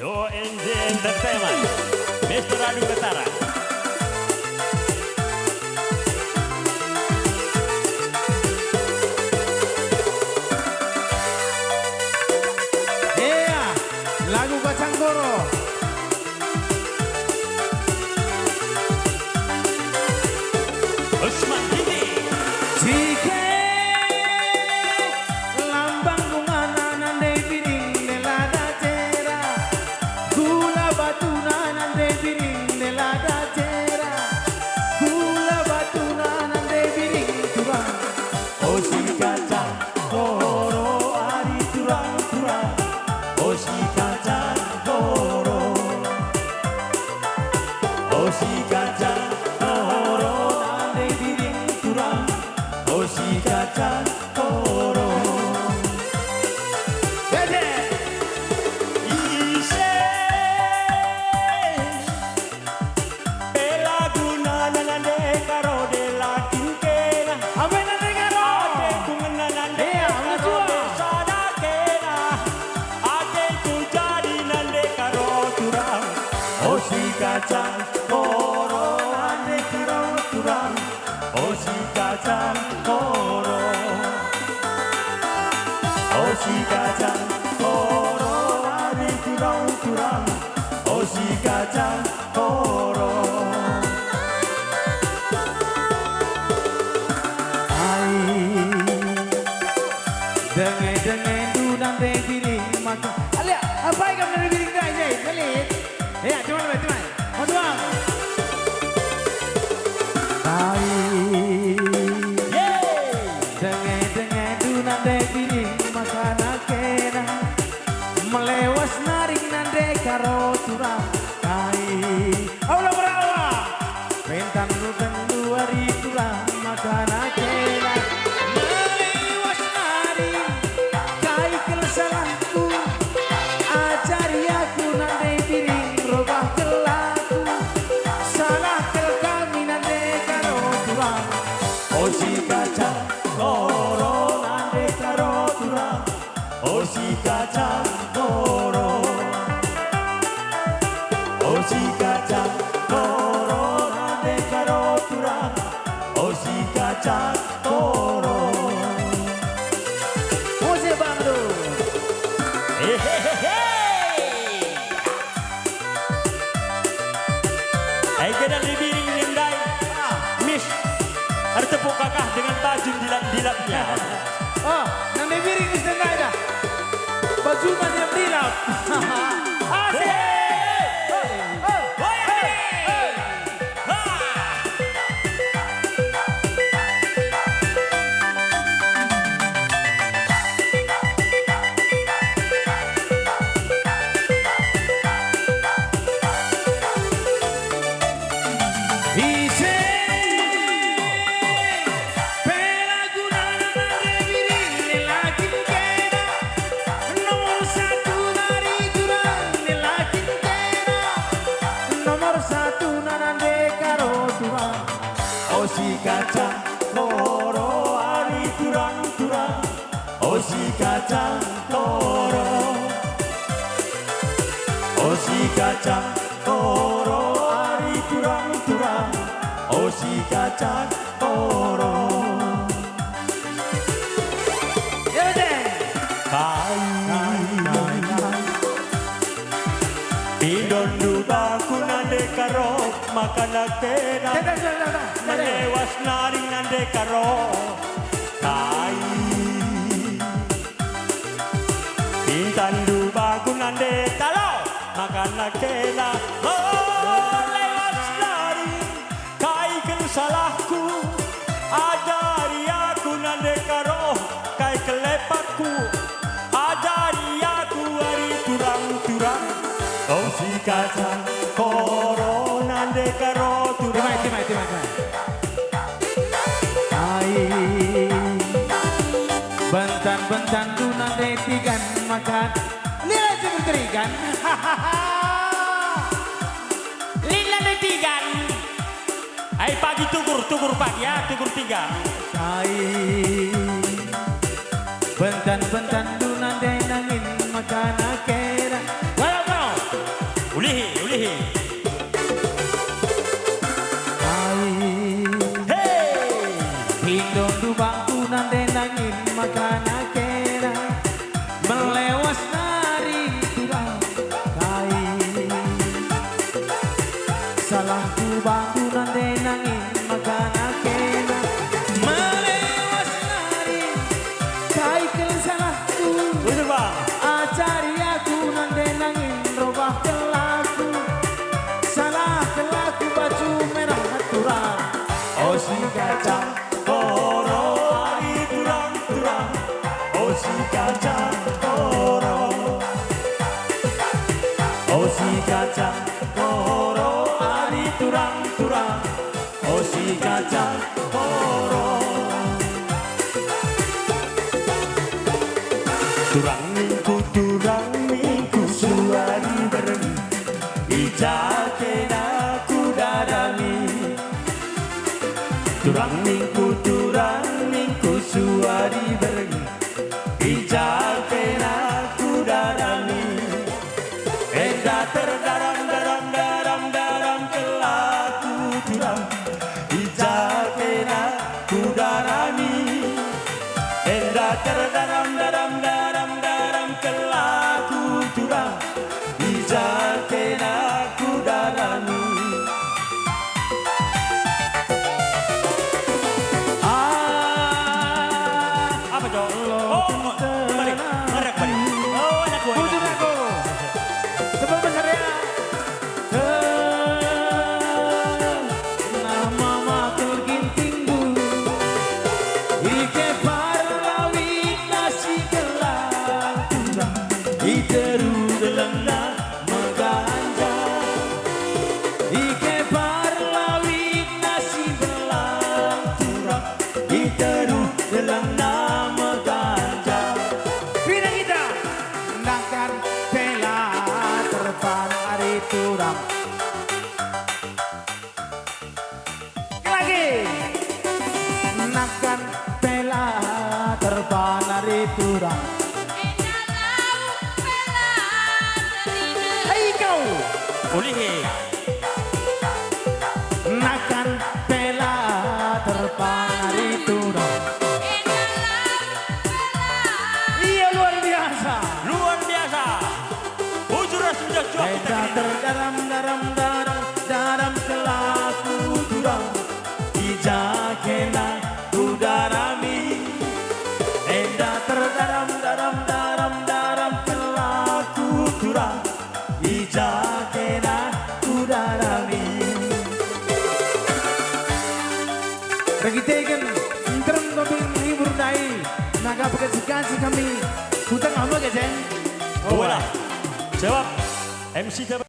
ONJ Entertainment, Mr. Adu Betara. Iya, lagu Kacang Koro. Usman Gigi. Jika lambang bunga nande piring nelada cera, gula batu nande piring nelada cera, gula batu nande piring turang. Oh si kacang koro ari turang turang, oh si kacang koro, oh si kacang koro nande piring turang, oh si kacang koro. Dede Ise Bela guna nande karo de la kinkena. apa yang nande karo? Ate kungena nande karo de sadakena. Ate ku jadi nande karo turang. Oh si kacang koro nande karo turang, oh si kacang koro, oh si kacang koro nande karo turang, oh si kacang koro. Ai dengen du nande piring makan. Alia, apa yang kamu nande piring dah je? Balik. Ya, cuma teman. Mau tuang. Ai dengen du nande piring makan akena. Melewas naring nande karo turang. Ai Allah berawa. Pentan nutan dua turang makan akena. Melewas naring kai kelsalahku. Ajari aku nande piring robah kelaku. Salah kel kami nande karo turang. Oh si kacang koro nande karo turang, oh si kacang koro, oh si kacang koro nande karo turang, oh si kacang koro. Musik Bandung. Hehehe. Hai kedal di piring lindai. Miss, harus tepuk kakak dengan baju dilap-dilapnya. Oh, nande piring is tengah dah. Baju macam dilap. Asik. Ise pelaguna nande piring lelaki kena, nomor satu dari jurang lelaki kena, nomor satu nande karo turang, oh si kacang koro ari turang turang, oh si kacang koro, oh si kacang koro ari turang turang, oh si kacang koro. Ya deh. Kai Pindon dubaku nande karo makan akena. Melewas naring nande karo. Kai Pintan dubaku nande talo makan akena. Oh lewas naring kai kel salahku. Ajari aku nande karo kai kelepatku. Ajari aku hari turang-turang. Oh si kacang koro nande karo turang. Timai. Ai bentan tu nande tigan makan. Lihat seperti ikan. Lila netigan. Hai pagi tugur pagi ya, tugur tiga. Ai bentan tu nande nangin makan akera. Walau ulihi. Hey, hindong dubangku nande nangin makana kera melewas nari turang kai. Salahku bangku nande nangin makana kera melewas nari kai kel salahku. Betul bang. Acari aku nande nangin robah kelaku. Salah kelaku baju merah turang. Oh si kacang Toro ari turang. Oh si kacang toro. oh si kacang Toro ari turang. Oh si kacang toro. Turang mingku suari berni. Ijakena kudarami. Turang mingku suari berni. Ijakena kudarami. Enda terdaram kelaku turang. Ijakena kudarami. Enda terdaram kelaku turang. Ijakena kudarami. Apa cok? Oh, kembali. Oh, anak gue. Bujur aku sebelum besarnya nama makel gintinggu ike parlawit nasi gelang Iteru delengna meganja ike parlawit nasi gelang turang Iteru delengna meganja. Pinang kita Nangkan pela terpan hari turang lagi Nangkan pela terpan hari turang. Hai kau Ulihi. Nakan pela terpan hari turang. Iya luar biasa. Luar biasa. Bujur sudah jauh kita Eda terdaram daram kelaku turang. Ijakena kudarami. Eda terdaram daram kelaku turang. Ijakena kudarami. Regitegen Ngerem ngobing hibur dai. Naga pekasikan si kami. Hutang apa gajeng? Bola. Jawab MC